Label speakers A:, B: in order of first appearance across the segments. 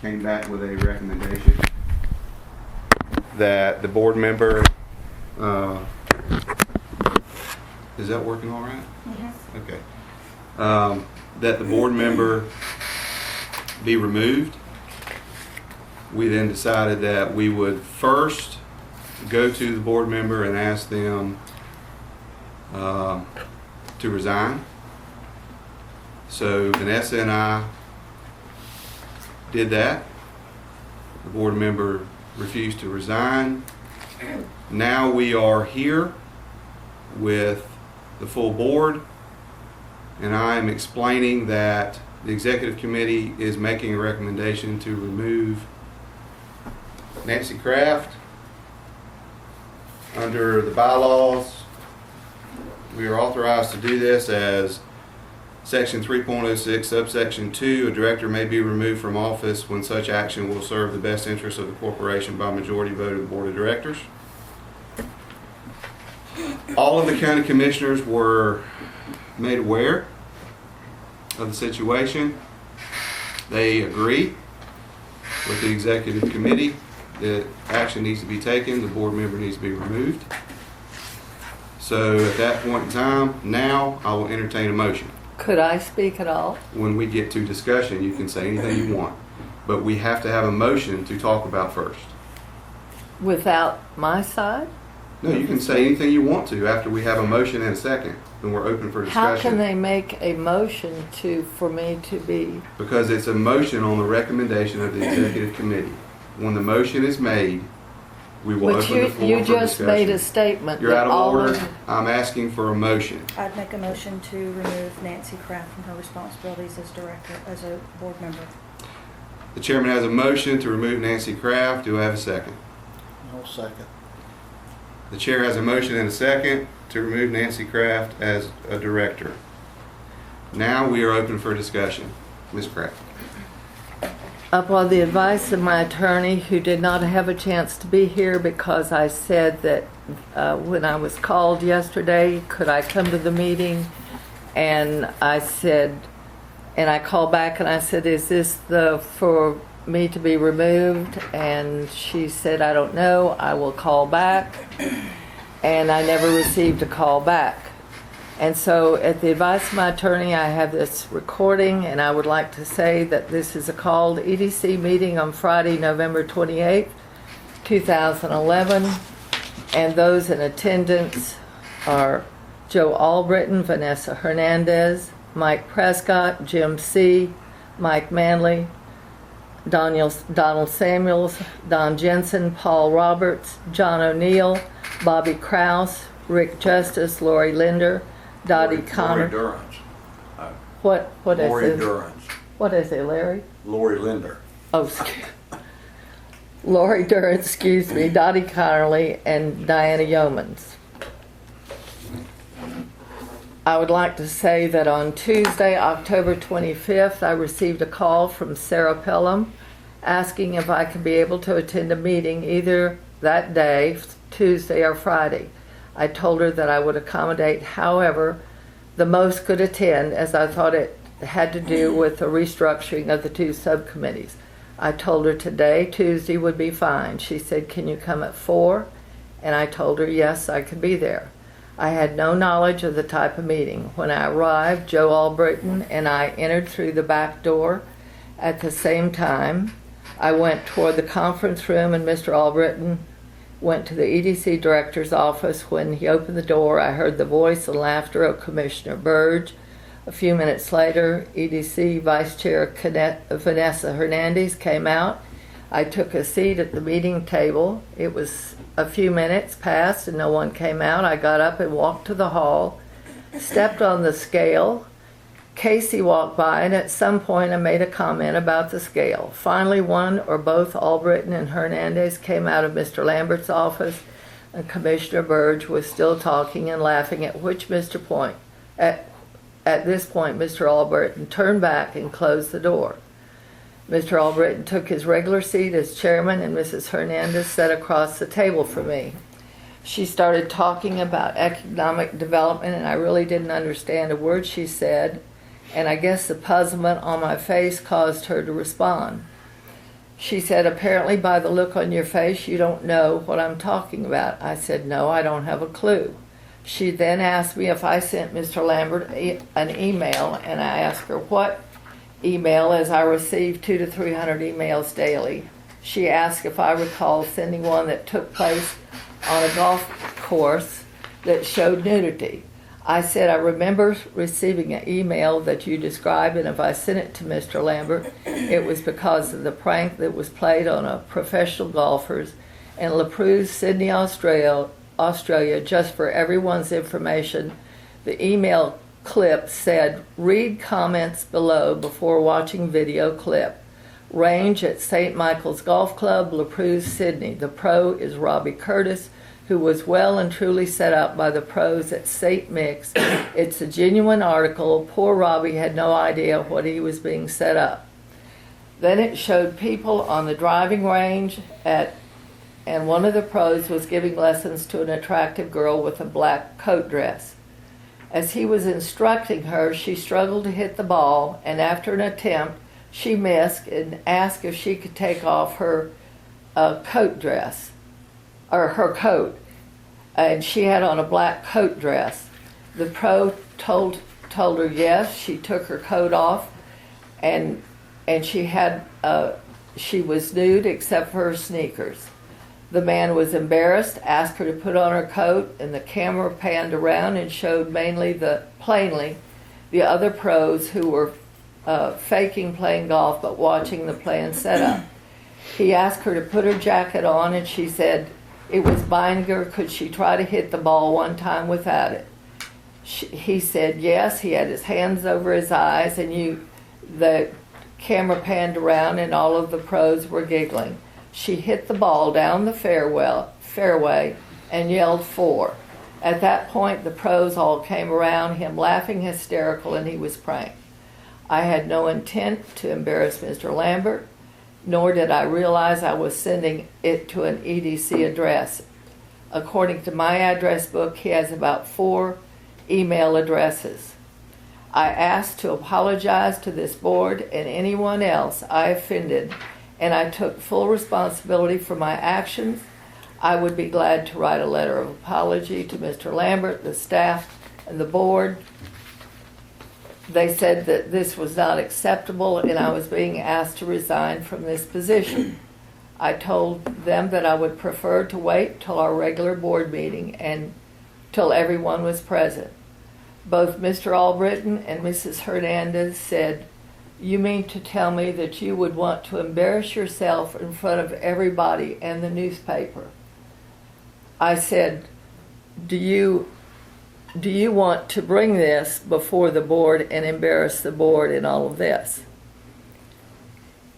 A: came back with a recommendation that the board member, is that working all right?
B: Mm-hmm.
A: Okay. That the board member be removed. We then decided that we would first go to the board member and ask them to resign. So Vanessa and I did that. The board member refused to resign. Now we are here with the full board, and I am explaining that the executive committee is making a recommendation to remove Nancy Kraft. Under the bylaws, we are authorized to do this as Section 3.06, subsection 2, a director may be removed from office when such action will serve the best interest of the corporation by majority vote of the board of directors. All of the county commissioners were made aware of the situation. They agree with the executive committee that action needs to be taken, the board member needs to be removed. So at that point in time, now I will entertain a motion.
C: Could I speak at all?
A: When we get to discussion, you can say anything you want, but we have to have a motion to talk about first.
C: Without my side?
A: No, you can say anything you want to after we have a motion and a second, then we're open for discussion.
C: How can they make a motion for me to be?
A: Because it's a motion on the recommendation of the executive committee. When the motion is made, we will
C: But
A: open the floor
C: you
A: for
C: just
A: discussion.
C: made a statement.
A: You're
C: that
A: out
C: all
A: of order. I'm asking for a motion.
B: I'd make a motion to remove Nancy Kraft from her responsibilities as director, as a board member.
A: The chairman has a motion to remove Nancy Kraft. Do I have a second?
D: No second.
A: The chair has a motion and a second to remove Nancy Kraft as a director. Now we are open for discussion. Ms. Kraft.
C: Upon the advice of my attorney, who did not have a chance to be here because I said that when I was called yesterday, could I come to the meeting? And I said, and I called back and I said, is this for me to be removed? And she said, I don't know, I will call back. And I never received a call back. And so at the advice of my attorney, I have this recording, and I would like to say that this is a called EDC meeting on Friday, November 28th, 2011. And those in attendance are Joe Albritton, Vanessa Hernandez, Mike Prescott, Jim C., Mike Manley, Donald Samuels, Don Jensen, Paul Roberts, John O'Neill, Bobby Krause, Rick Justice, Lori Linder, Dottie Connor.
D: Lori Durrance.
C: What is
D: Lori
C: it?
D: Durrance.
C: What is it, Larry?
D: Lori Linder.
C: Oh, Lori Durrance, excuse me, Dottie Connerly, and Diana Yeomans. I would like to say that on Tuesday, October 25th, I received a call from Sarah Pelham asking if I could be able to attend a meeting either that day, Tuesday or Friday. I told her that I would accommodate however the most could attend, as I thought it had to do with the restructuring of the two subcommittees. I told her today, Tuesday, would be fine. She said, can you come at 4? And I told her, yes, I could be there. I had no knowledge of the type of meeting. When I arrived, Joe Albritton and I entered through the back door. At the same time, I went toward the conference room, and Mr. Albritton went to the EDC director's office. When he opened the door, I heard the voice and laughter of Commissioner Burge. A few minutes later, EDC Vice Chair Vanessa Hernandez came out. I took a seat at the meeting table. It was a few minutes passed and no one came out. I got up and walked to the hall, stepped on the scale. Casey walked by, and at some point I made a comment about the scale. Finally, one or both Albritton and Hernandez came out of Mr. Lambert's office, and Commissioner Burge was still talking and laughing, at which at this point, Mr. Albritton turned back and closed the door. Mr. Albritton took his regular seat as chairman, and Mrs. Hernandez sat across the table from me. She started talking about economic development, and I really didn't understand a word she said, and I guess the puzzlement on my face caused her to respond. She said, apparently by the look on your face, you don't know what I'm talking about. I said, no, I don't have a clue. She then asked me if I sent Mr. Lambert an email, and I asked her what email, as I received 200 to 300 emails daily. She asked if I recall sending one that took place on a golf course that showed nudity. I said, I remember receiving an email that you described, and if I sent it to Mr. Lambert, it was because of the prank that was played on a professional golfers in La Perouse, Sydney, Australia. Just for everyone's information, the email clip said, read comments below before watching video clip. Range at St. Michael's Golf Club, La Perouse, Sydney. The pro is Robbie Curtis, who was well and truly set up by the pros at St. Mick's. It's a genuine article. Poor Robbie had no idea what he was being set up. Then it showed people on the driving range and one of the pros was giving lessons to an attractive girl with a black coat dress. As he was instructing her, she struggled to hit the ball, and after an attempt, she missed and asked if she could take off her coat dress, or her coat, and she had on a black coat dress. The pro told her yes. She took her coat off, and she was nude except for her sneakers. The man was embarrassed, asked her to put on her coat, and the camera panned around and showed plainly the other pros who were faking playing golf but watching the plan set up. He asked her to put her jacket on, and she said it was binding her. Could she try to hit the ball one time without it? He said yes. He had his hands over his eyes, and the camera panned around, and all of the pros were giggling. She hit the ball down the fairway and yelled 4. At that point, the pros all came around him, laughing hysterical, and he was pranked. I had no intent to embarrass Mr. Lambert, nor did I realize I was sending it to an EDC address. According to my address book, he has about 4 email addresses. I asked to apologize to this board and anyone else I offended, and I took full responsibility for my actions. I would be glad to write a letter of apology to Mr. Lambert, the staff, and the board. They said that this was not acceptable and I was being asked to resign from this position. I told them that I would prefer to wait till our regular board meeting and till everyone was present. Both Mr. Albritton and Mrs. Hernandez said, "You mean to tell me that you would want to embarrass yourself in front of everybody and the newspaper?" I said, do you want to bring this before the board and embarrass the board in all of this?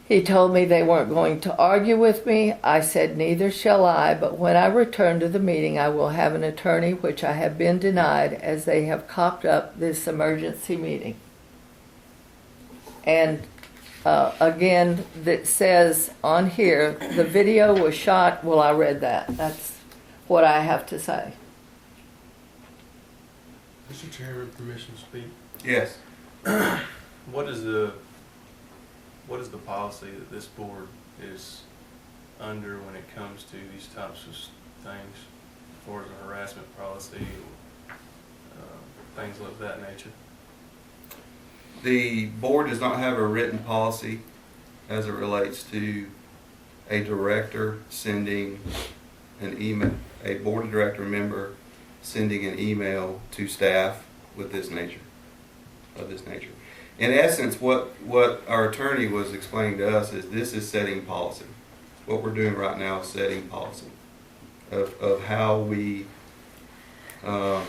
C: He told me they weren't going to argue with me. I said, neither shall I, but when I return to the meeting, I will have an attorney, which I have been denied, as they have cocked up this emergency meeting. And again, that says on here, the video was shot. Well, I read that. That's what I have to say.
E: Mr. Chairman, permission to speak.
A: Yes.
E: What is the policy that this board is under when it comes to these types of things, as far as a harassment policy, things of that nature?
A: The board does not have a written policy as it relates to a director sending an email, a board of director member sending an email to staff with this nature, of this nature. In essence, what our attorney was explaining to us is this is setting policy. What we're doing right now is setting policy of how we, the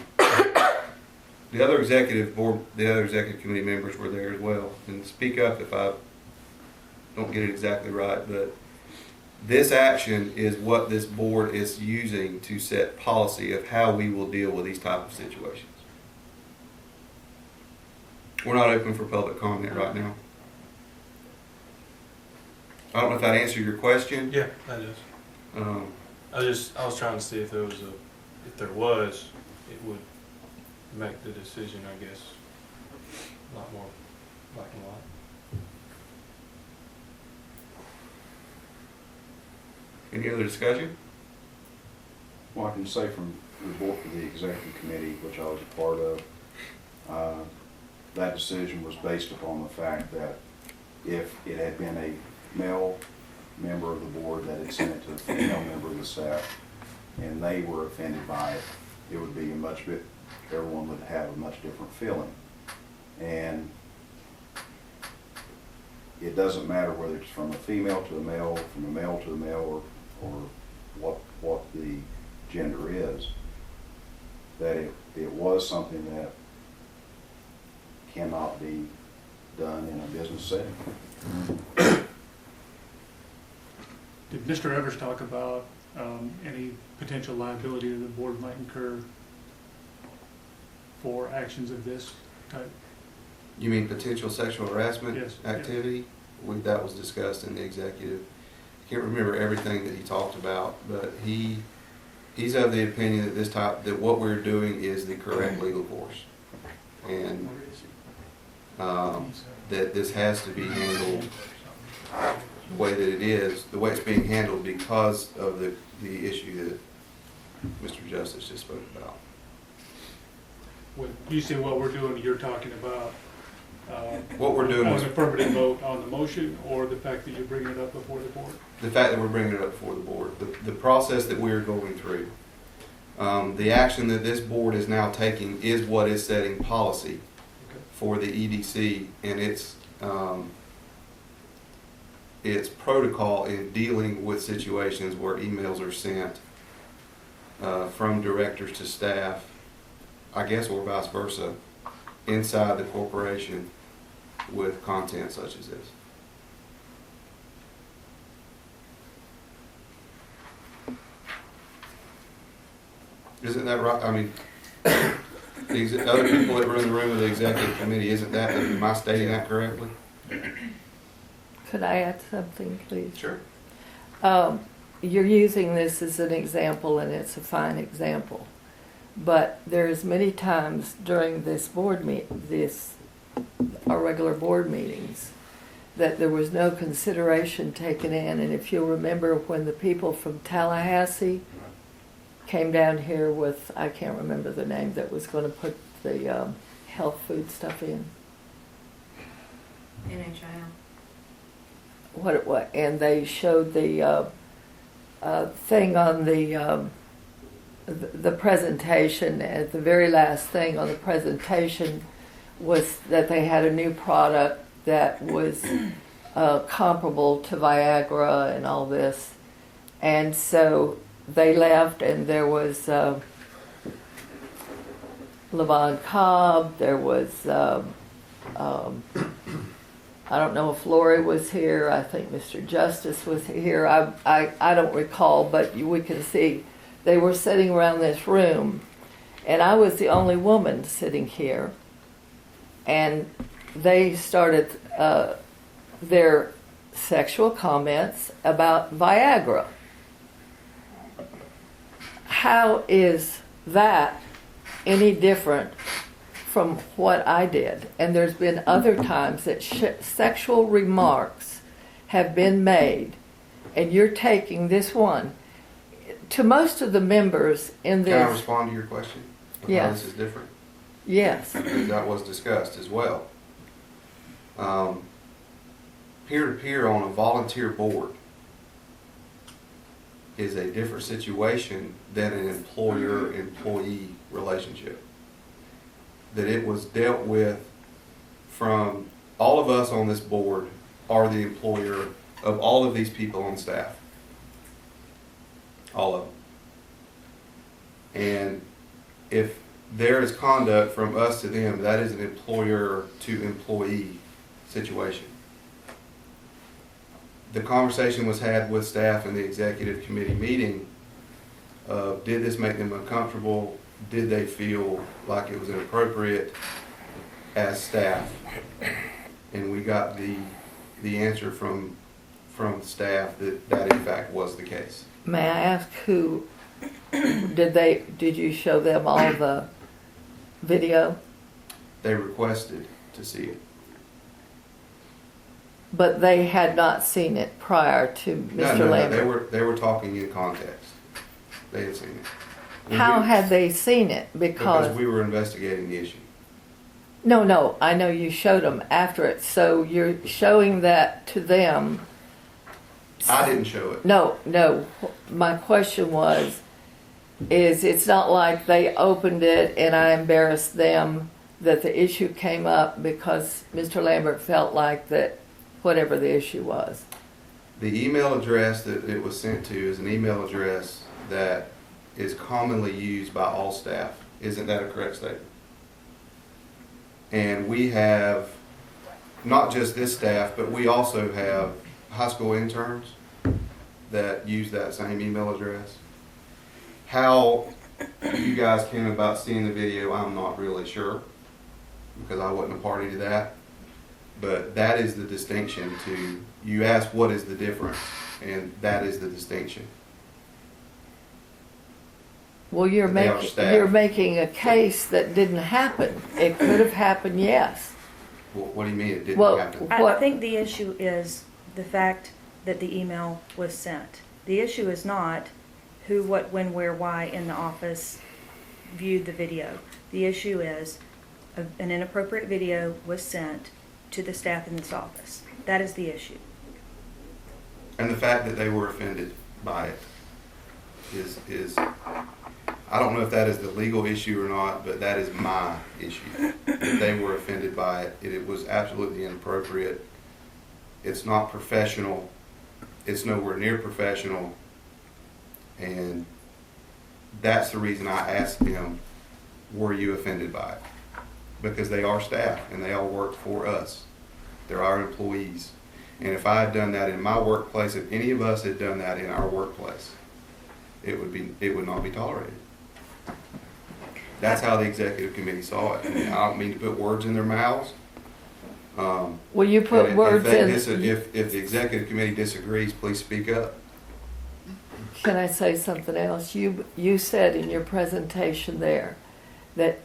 A: other executive committee members were there as well. And speak up if I don't get it exactly right, but this action is what this board is using to set policy of how we will deal with these type of situations. We're not open for public comment right now. I don't know if that answered your question.
E: Yeah, that is. I was trying to see if there was it would make the decision, I guess, a lot more black and white.
A: Any other discussion?
D: Well, I can say from the executive committee, which I was a part of, that decision was based upon the fact that if it had been a male member of the board that had sent it to a female member of the staff, and they were offended by it, it would be everyone would have a much different feeling. And it doesn't matter whether it's from a female to a male, from a male to a male, or what the gender is, that it was something that cannot be done in a business setting.
F: Did Mr. Evers talk about any potential liability that the board might incur for actions of this type?
A: You mean potential sexual harassment
F: Yes.
A: activity? That was discussed in the executive. I can't remember everything that he talked about, but he's of the opinion that what we're doing is the correct legal course, and that this has to be handled the way that it is, the way it's being handled, because of the issue that Mr. Justice just spoke about.
F: When you say what we're doing, you're talking about
A: What we're doing
F: an
A: is
F: affirmative vote on the motion, or the fact that you're bringing it up before the board?
A: the fact that we're bringing it up before the board, the process that we're going through. The action that this board is now taking is what is setting policy
F: Okay.
A: for the EDC and its protocol in dealing with situations where emails are sent from directors to staff, I guess, or vice versa, inside the corporation with content such as this. Isn't that right? I mean, the other people that were in the room with the executive committee, am I stating that correctly?
C: Could I add something, please?
A: Sure.
C: You're using this as an example, and it's a fine example. But there's many times during this our regular board meetings, that there was no consideration taken in. And if you'll remember, when the people from Tallahassee came down here with, I can't remember the name, that was going to put the health food stuff in.
B: NHIL.
C: What it was, and they showed the thing on the presentation. At the very last thing on the presentation was that they had a new product that was comparable to Viagra and all this, and so they left, and there was Levon Cobb, there was I don't know if Lori was here. I think Mr. Justice was here. I don't recall, but we can see they were sitting around this room, and I was the only woman sitting here. And they started their sexual comments about Viagra. How is that any different from what I did? And there's been other times that sexual remarks have been made, and you're taking this one. To most of the members in this...
A: Can I respond to your question? Because
C: Yes.
A: this is different.
C: Yes.
A: Because that was discussed as well. Peer-to-peer on a volunteer board is a different situation than an employer-employee relationship. That it was dealt with from all of us on this board are the employer of all of these people on staff. All of them. And if there is conduct from us to them, that is an employer to employee situation. The conversation was had with staff in the executive committee meeting of, did this make them uncomfortable? Did they feel like it was inappropriate as staff? And we got the answer from staff that in fact was the case.
C: May I ask who did you show them all the video?
A: They requested to see it.
C: But they had not seen it prior to Mr.
A: No,
C: Lambert.
A: they were talking in context. They had seen it. And
C: How
A: we-
C: had they seen it?
A: Because we were investigating the issue.
C: No, I know you showed them after it, so you're showing that to them.
A: I didn't show it.
C: No, my question was, it's not like they opened it and I embarrassed them that the issue came up because Mr. Lambert felt like that whatever the issue was.
A: The email address that it was sent to is an email address that is commonly used by all staff. Isn't that a correct statement? And we have, not just this staff, but we also have high school interns that use that same email address. How you guys came about seeing the video, I'm not really sure, because I wasn't a party to that. But that is the distinction to, you asked what is the difference, and that is the distinction.
C: Well, you're
A: They are
C: making
A: staff.
C: a case that didn't happen. It could have happened, yes.
A: What do you mean it didn't
C: Well,
A: happen?
B: I
C: What-
B: think the issue is the fact that the email was sent. The issue is not who, what, when, where, why in the office viewed the video. The issue is an inappropriate video was sent to the staff in this office. That is the issue.
A: And the fact that they were offended by it is I don't know if that is the legal issue or not, but that is my issue. That they were offended by it. It was absolutely inappropriate. It's not professional. It's nowhere near professional. And that's the reason I asked them, were you offended by it? Because they are staff and they all work for us. They're our employees. And if I had done that in my workplace, if any of us had done that in our workplace, it would not be tolerated. That's how the executive committee saw it. And I don't mean to put words in their mouths.
C: Well, you put
A: And
C: words in.
A: if the executive committee disagrees, please speak up.
C: Can I say something else? You said in your presentation there that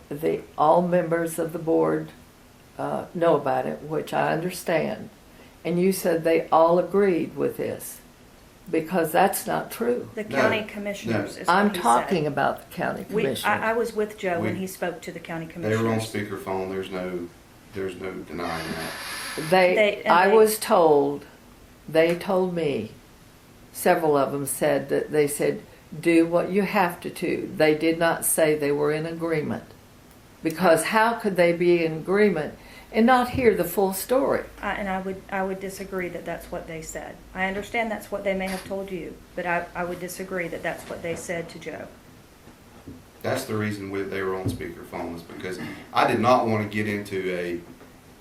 C: all members of the board know about it, which I understand. And you said they all agreed with this, because that's not true.
B: The
A: No,
B: county commissioners is what
C: I'm
B: he said.
C: talking about the county
B: I
C: commissioner.
B: was with Joe when
A: We-
B: he spoke to the county
A: They
B: commissioners.
A: were on speakerphone. There's no denying that.
C: I was told, they told me, several of them said that they said, do what you have to do. They did not say they were in agreement. Because how could they be in agreement and not hear the full story?
B: And I would disagree that that's what they said. I understand that's what they may have told you, but I would disagree that that's what they said to Joe.
A: That's the reason they were on speakerphone, is because I did not want to get into a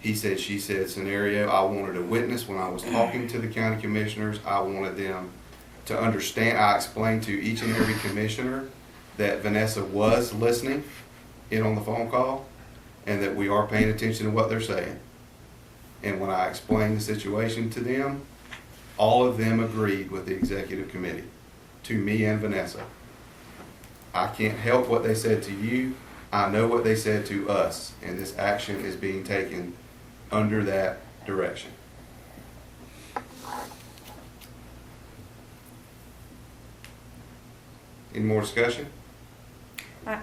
A: he said, she said scenario. I wanted a witness when I was talking to the county commissioners. I wanted them to understand. I explained to each and every commissioner that Vanessa was listening in on the phone call and that we are paying attention to what they're saying. And when I explained the situation to them, all of them agreed with the executive committee, to me and Vanessa. I can't help what they said to you. I know what they said to us, and this action is being taken under that direction. Any more discussion?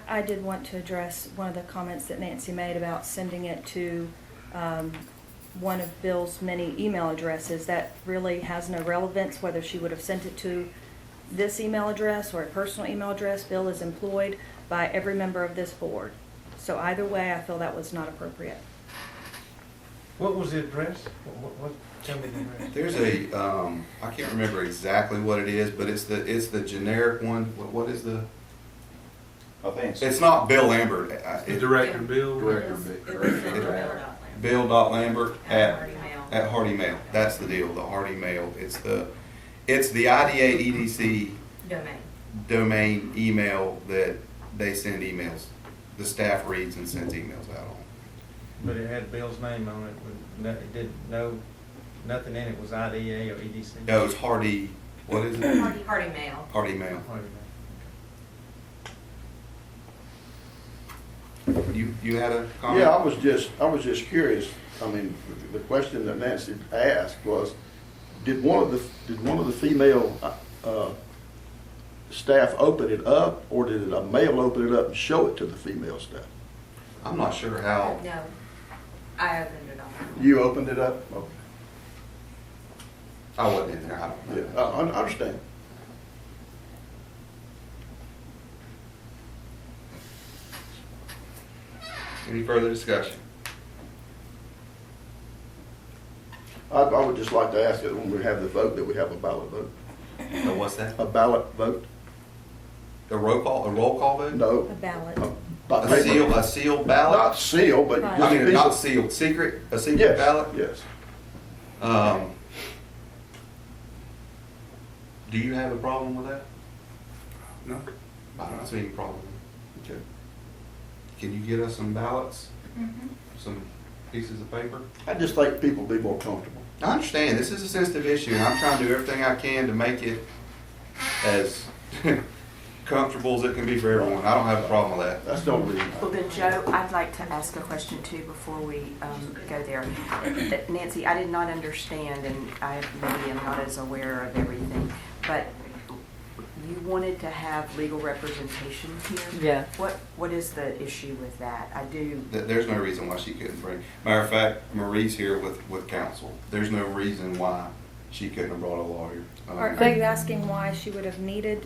B: I did want to address one of the comments that Nancy made about sending it to one of Bill's many email addresses. That really has no relevance whether she would have sent it to this email address or a personal email address. Bill is employed by every member of this board. So either way, I feel that was not appropriate.
G: What was the address? Tell me the address.
A: There's I can't remember exactly what it is, but it's the generic one. What is the?
D: I think
A: It's not Bill Lambert.
E: The director, Bill.
A: Bill.Lambert at Hardy Mail. That's the deal. The Hardy Mail. It's the IDA EDC domain email that they send emails. The staff reads and sends emails out on.
G: But it had Bill's name on it. It did nothing in it was IDA or EDC.
A: No, it's Hardy. What is it?
H: Hardy Mail.
A: Hardy Mail.
G: Hardy Mail.
A: You had a comment?
I: Yeah, I was just curious.
H: I mean, the question that Nancy asked was, did one of the female staff open it up, or did a male open it up and show it to the female staff?
A: I'm not sure how.
I: No, I opened it up.
H: You opened it up? Okay.
A: I wasn't in there. I don't know.
H: Yeah, I understand.
A: Any further discussion?
H: I would just like to ask that when we have the vote, that we have a ballot vote.
A: So what's that?
H: A ballot vote?
A: A roll call vote?
H: No.
B: A ballot.
H: By
A: A
H: paper.
A: sealed ballot?
H: Not sealed, but
B: Right.
H: just
A: I
H: a
A: mean,
H: piece
A: not
H: of-
A: sealed, secret, a secret
H: Yes,
A: ballot?
H: yes.
A: Do you have a problem with that?
F: No.
A: I don't see any problem.
H: Okay.
A: Can you get us some ballots,
I: Mm-hmm.
A: some pieces of paper?
H: I just think people be more comfortable.
A: I understand, this is a sensitive issue, and I'm trying to do everything I can to make it as comfortable as it can be for everyone. I don't have a problem with that.
H: That's the only reason.
I: Well, then, Joe, I'd like to ask a question too before we go there. Nancy, I did not understand, and I maybe am not as aware of everything, but you wanted to have legal representation here?
C: Yeah.
I: What is the issue with that? I do.
A: There's no reason why she couldn't bring. Matter of fact, Marie's here with counsel. There's no reason why she couldn't have brought a lawyer.
B: Are you asking why she would have needed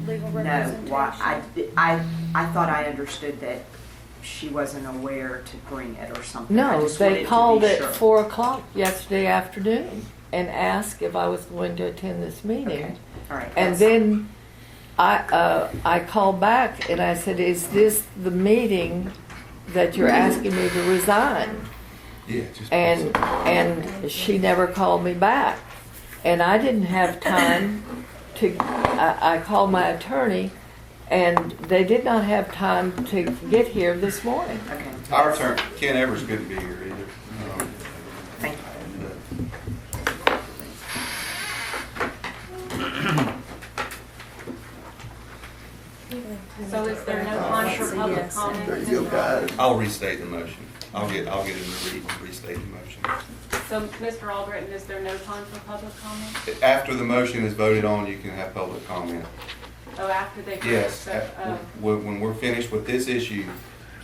B: legal
I: No,
B: representation?
I: I thought I understood that she wasn't aware to bring it or something. I
C: No,
I: just wanted
C: they
I: to
C: called
I: be
C: at
I: sure.
C: 4:00 yesterday afternoon and asked if I was going to attend this meeting.
I: Okay, all right.
C: And
I: that's-
C: then I called back and I said, is this the meeting that you're asking me to resign?
A: Yeah, just.
C: And she never called me back. And I didn't have time to, I called my attorney and they did not have time to get here this morning.
I: Okay.
A: Our attorney, Ken Evers couldn't be here either.
I: Thank you.
J: So is there no time for public
B: Yes.
J: comment?
H: There you go, guys.
A: I'll restate the motion. I'll get him to restate the motion.
J: So, Mr. Albritton, is there no time for public comment?
A: After the motion is voted on, you can have public comment.
J: Oh, after they finish,
A: Yes,
J: so,
A: when we're finished with this issue,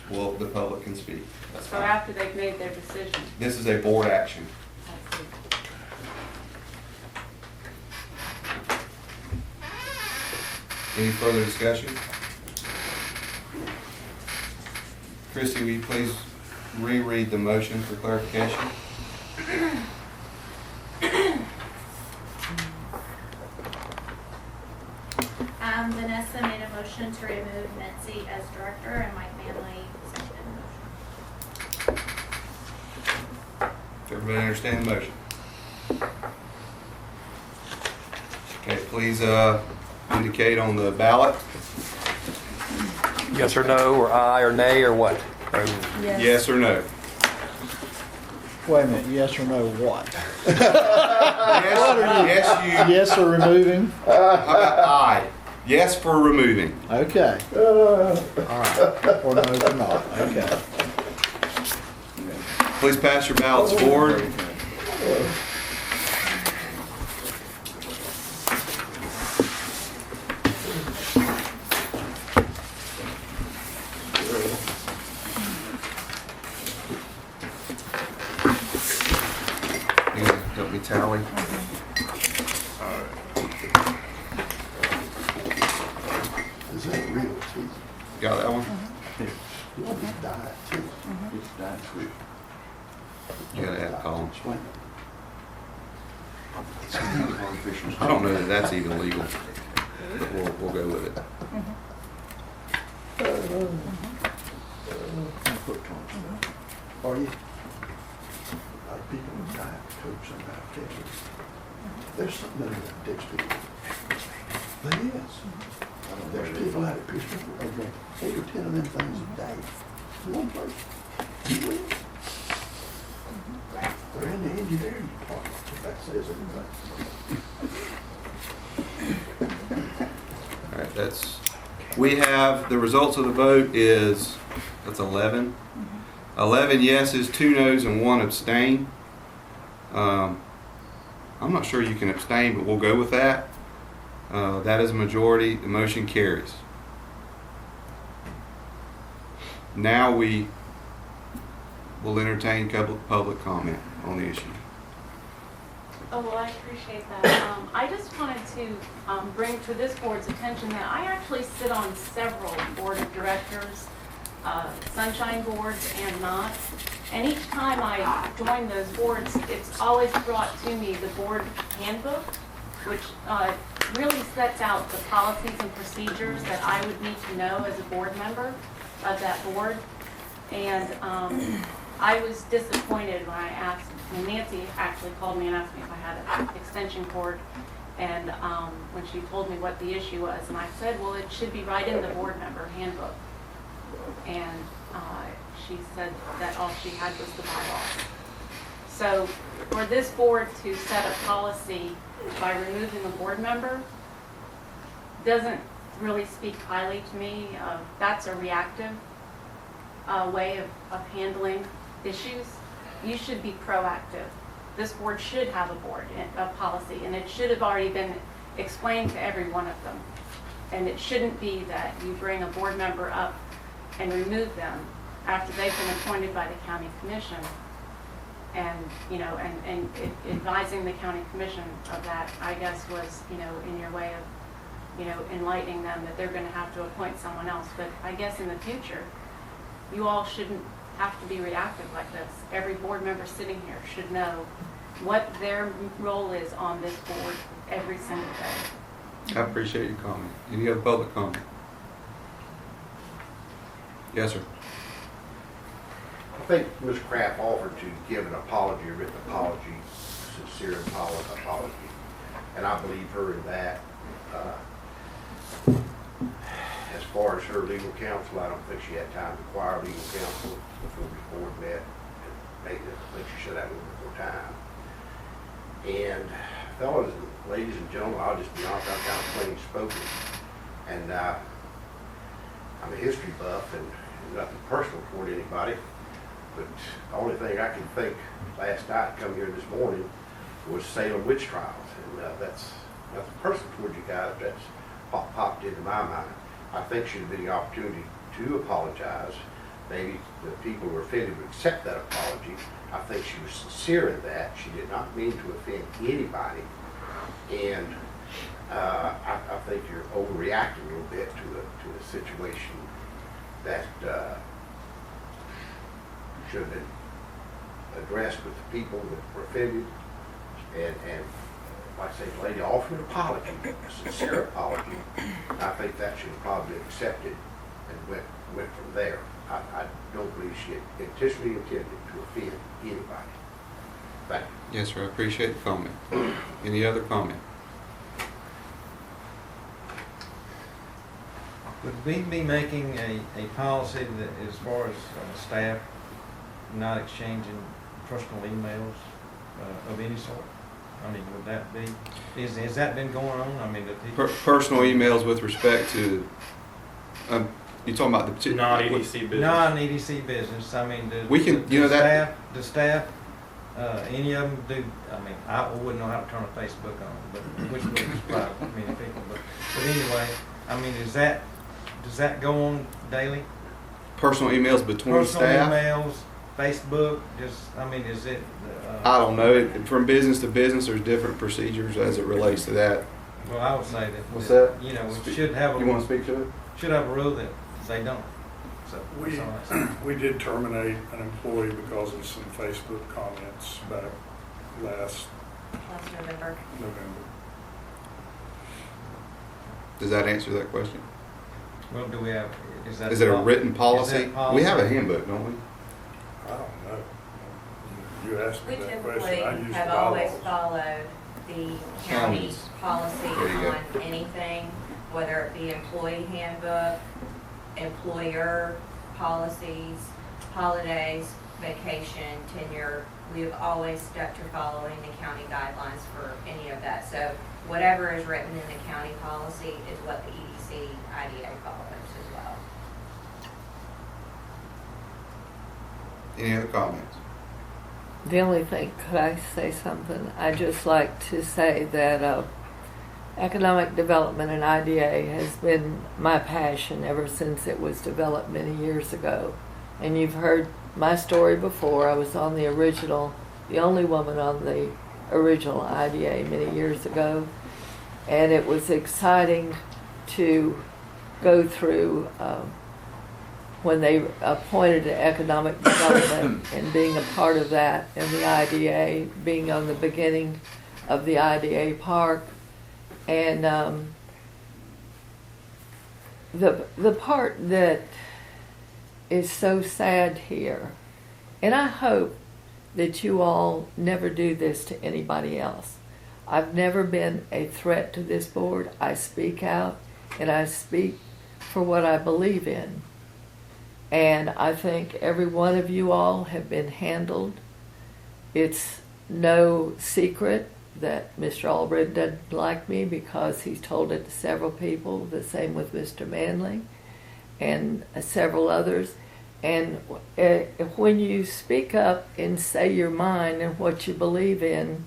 A: the public can speak. That's
J: so
A: fine.
J: after they've made their decision.
A: This is a board action.
J: I see.
A: Any further discussion? Christie, will you please reread the motion for clarification?
K: Vanessa made a motion to remove Nancy as director and Mike Manley seconded the motion.
A: Does everybody understand the motion? Okay, please indicate on the ballot.
L: Yes or no, or aye or nay, or what? Or-
A: Yes or no?
M: Wait a minute, yes or no what?
A: Yes,
M: Yes or removing?
A: how about aye? Yes for removing.
M: Okay. All right, or no for not, okay.
A: Please pass your ballots forward. You gonna help me tally?
H: Is that real cheese?
A: Got that one?
H: You want to die too? It's died quick.
A: You gotta add column.
H: Explain it. It's artificial.
A: I don't know that that's even legal, but we'll go with it.
H: Are you? A lot of people in diet Coke somehow, Texas. There's something in that Dixie. There is. There's people out at Pittsburgh that drink 8 or 10 of them things a day. One place. You will. They're in the engineering department, if that says anything.
A: All right, we have, the results of the vote is, that's 11. 11 yeses, 2 noes, and 1 abstain. I'm not sure you can abstain, but we'll go with that. That is a majority. The motion carries. Now we will entertain public comment on the issue.
J: Oh, well, I appreciate that. I just wanted to bring to this board's attention that I actually sit on several board of directors, sunshine boards and not. And each time I join those boards, it's always brought to me the board handbook, which really sets out the policies and procedures that I would need to know as a board member of that board. And I was disappointed when I asked, when Nancy actually called me and asked me if I had an extension cord, and when she told me what the issue was, and I said, well, it should be right in the board member handbook. And she said that all she had was the bylaws. So for this board to set a policy by removing a board member doesn't really speak highly to me. That's a reactive way of handling issues. You should be proactive. This board should have a policy, and it should have already been explained to every one of them. And it shouldn't be that you bring a board member up and remove them after they've been appointed by the county commission, and and advising the county commission of that, I guess, was in your way of enlightening them that they're going to have to appoint someone else. But I guess in the future, you all shouldn't have to be reactive like this. Every board member sitting here should know what their role is on this board every single day.
A: I appreciate your comment. Any other public comment? Yes, sir.
N: I think Ms. Kraft offered to give an apology, a written apology, sincere apology, and I believe her in that. As far as her legal counsel, I don't think she had time to acquire legal counsel before the board met. I think she should have a little bit more time. And fellas and ladies and gentlemen, I'll just be honest, I'm kind of plain spoken. And I'm a history buff, and nothing personal toward anybody. But the only thing I can think last night, come here this morning, was Salem witch trials. And that's nothing personal toward you guys. That's what popped into my mind. I think she had been the opportunity to apologize. Maybe the people who were offended would accept that apology. I think she was sincere in that. She did not mean to offend anybody. And I think you're overreacting a little bit to the situation that should have been addressed with the people that were offended. And like I say, the lady offered an apology, a sincere apology. I think that should have probably been accepted and went from there. I don't believe she had intentionally intended to offend anybody. Thank you.
A: Yes, sir. I appreciate the comment. Any other comment?
G: Would we be making a policy that as far as staff not exchanging personal emails of any sort? I mean, would that be, has that been going on? I mean, the people...
A: Personal emails with respect to, you're talking about the...
E: Non-EDC business.
G: Non-EDC business. I mean, the staff, any of them do, I mean, I wouldn't know how to turn a Facebook on, but which would describe many people. But anyway, I mean, does that go on daily?
A: Personal emails between
G: Personal
A: staff?
G: emails, Facebook, I mean, is it...
A: I don't know. From business to business, there's different procedures as it relates to that.
G: Well, I would say that...
A: What's that?
G: You know, we should have a...
A: You want to speak to it?
G: Should have a rule that they don't. So, that's all I say.
O: We did terminate an employee because of some Facebook comments back last
I: November.
A: Does that answer that question?
G: Well, do we have...
A: Is it a written policy?
G: policy?
A: We have a handbook, don't we?
O: I don't know. You asked me
I: We
O: that
I: typically
O: question. I used
I: have
O: bylaws.
I: always followed the county's policy
A: There you go.
I: on anything, whether it be employee handbook, employer policies, holidays, vacation, tenure. We've always stuck to following the county guidelines for any of that. So whatever is written in the county policy is what the EDC IDA follows as well.
A: Any other comments?
C: The only thing, could I say something? I'd just like to say that economic development and IDA has been my passion ever since it was developed many years ago. And you've heard my story before. I was on the only woman on the original IDA many years ago. And it was exciting to go through when they appointed economic development and being a part of that, and the IDA, being on the beginning of the IDA park. And the part that is so sad here, and I hope that you all never do this to anybody else. I've never been a threat to this board. I speak out, and I speak for what I believe in. And I think every one of you all have been handled. It's no secret that Mr. Albred doesn't like me because he's told it to several people, the same with Mr. Manley and several others. And when you speak up and say your mind and what you believe in,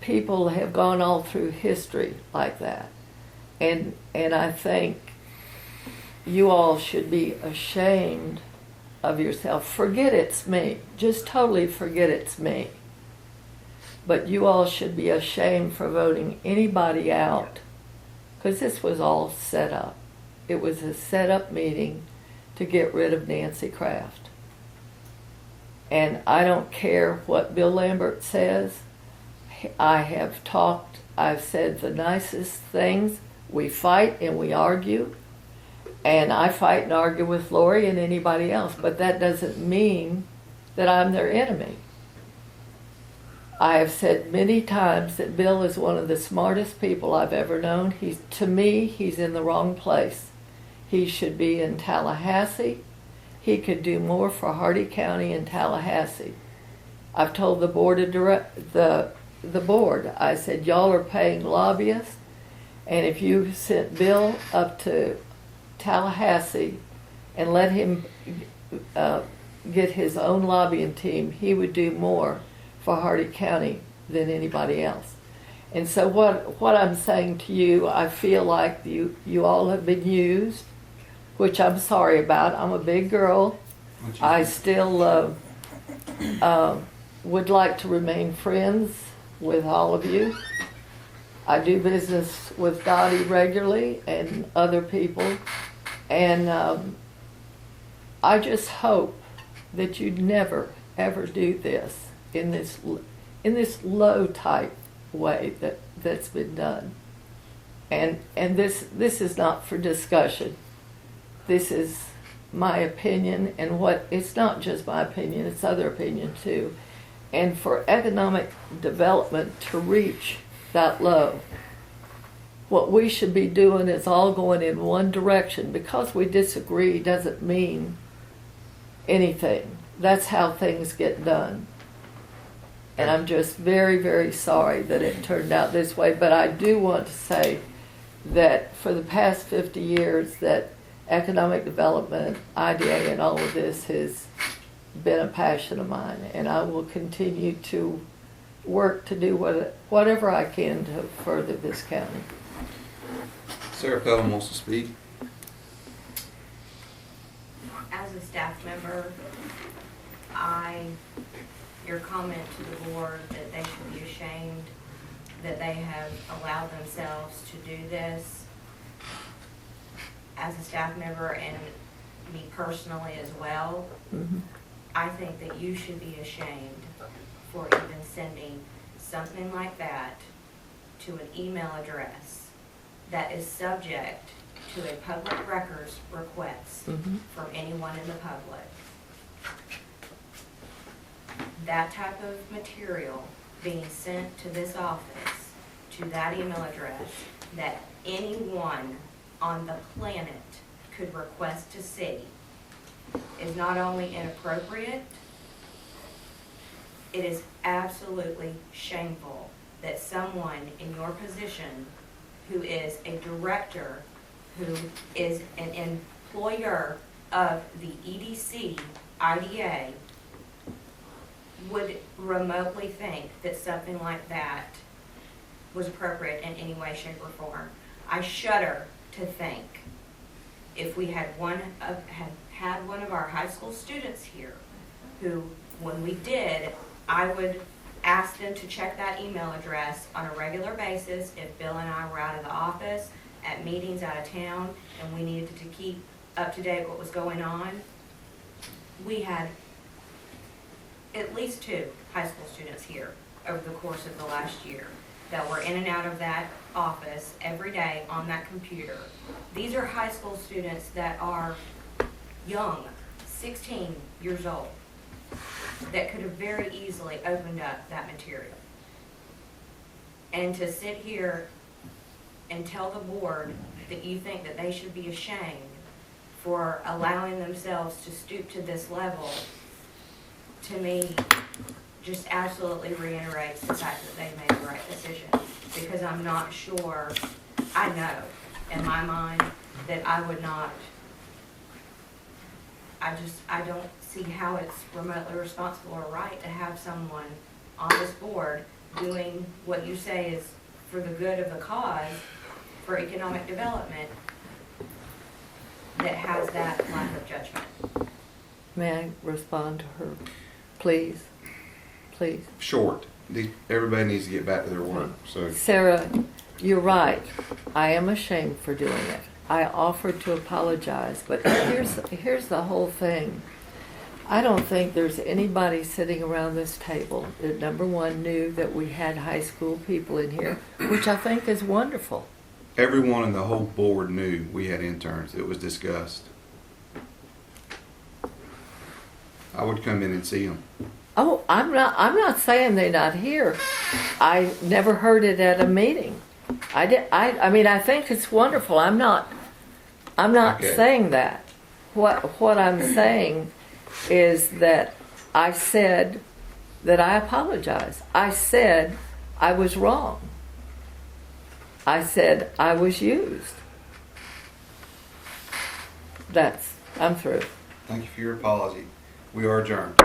C: people have gone all through history like that. And I think you all should be ashamed of yourself. Forget it's me. Just totally forget it's me. But you all should be ashamed for voting anybody out, because this was all set up. It was a set-up meeting to get rid of Nancy Kraft. And I don't care what Bill Lambert says. I've said the nicest things. We fight and we argue. And I fight and argue with Lori and anybody else, but that doesn't mean that I'm their enemy. I have said many times that Bill is one of the smartest people I've ever known. To me, he's in the wrong place. He should be in Tallahassee. He could do more for Hardy County and Tallahassee. I've told the board, the board, I said, y'all are paying lobbyists, and if you sent Bill up to Tallahassee and let him get his own lobbying team, he would do more for Hardy County than anybody else. And so what I'm saying to you, I feel like you all have been used, which I'm sorry about. I'm a big girl. I still would like to remain friends with all of you. I do business with Dottie regularly and other people. And I just hope that you never, ever do this in this low type way that's been done. And this is not for discussion. This is my opinion, and it's not just my opinion, it's other opinion too. And for economic development to reach that low, what we should be doing is all going in one direction. Because we disagree doesn't mean anything. That's how things get done. And I'm just very, very sorry that it turned out this way. But I do want to say that for the past 50 years that economic development, IDA, and all of this has been a passion of mine. And I will continue to work to do whatever I can to further this county.
A: Sarah Pelham wants to speak.
I: As a staff member, your comment to the board that they should be ashamed that they have allowed themselves to do this, as a staff member and me personally as well, I think that you should be ashamed for even sending something like that to an email address that is subject to a public records request from anyone in the public. That type of material being sent to this office, to that email address, that anyone on the planet could request to see, is not only inappropriate, it is absolutely shameful that someone in your position, who is a director, who is an employer of the EDC IDA would remotely think that something like that was appropriate in any way, shape, or form. I shudder to think if we had had one of our high school students here who, when we did, I would ask them to check that email address on a regular basis if Bill and I were out of the office, at meetings out of town, and we needed to keep up to date what was going on. We had at least 2 high school students here over the course of the last year that were in and out of that office every day on that computer. These are high school students that are young, 16 years old, that could have very easily opened up that material. And to sit here and tell the board that you think that they should be ashamed for allowing themselves to stoop to this level, to me, just absolutely reiterates the fact that they made the right decision. Because I'm not sure, I know in my mind that I would not, I don't see how it's remotely responsible or right to have someone on this board doing what you say is for the good of the cause, for economic development, that has that lack of judgment.
C: May I respond to her? Please. Please.
A: Short. Everybody needs to get back to their work. So,
C: Sarah, you're right. I am ashamed for doing it. I offered to apologize, but here's the whole thing. I don't think there's anybody sitting around this table that, number one, knew that we had high school people in here, which I think is wonderful.
A: everyone in the whole board knew we had interns. It was discussed. I would come in and see them.
C: Oh, I'm not saying they're not here. I never heard it at a meeting. I mean, I think it's wonderful. I'm not
A: Okay.
C: saying that. What I'm saying is that I said that I apologize. I said I was wrong. I said I was used. I'm through.
A: Thank you for your apology. We are adjourned.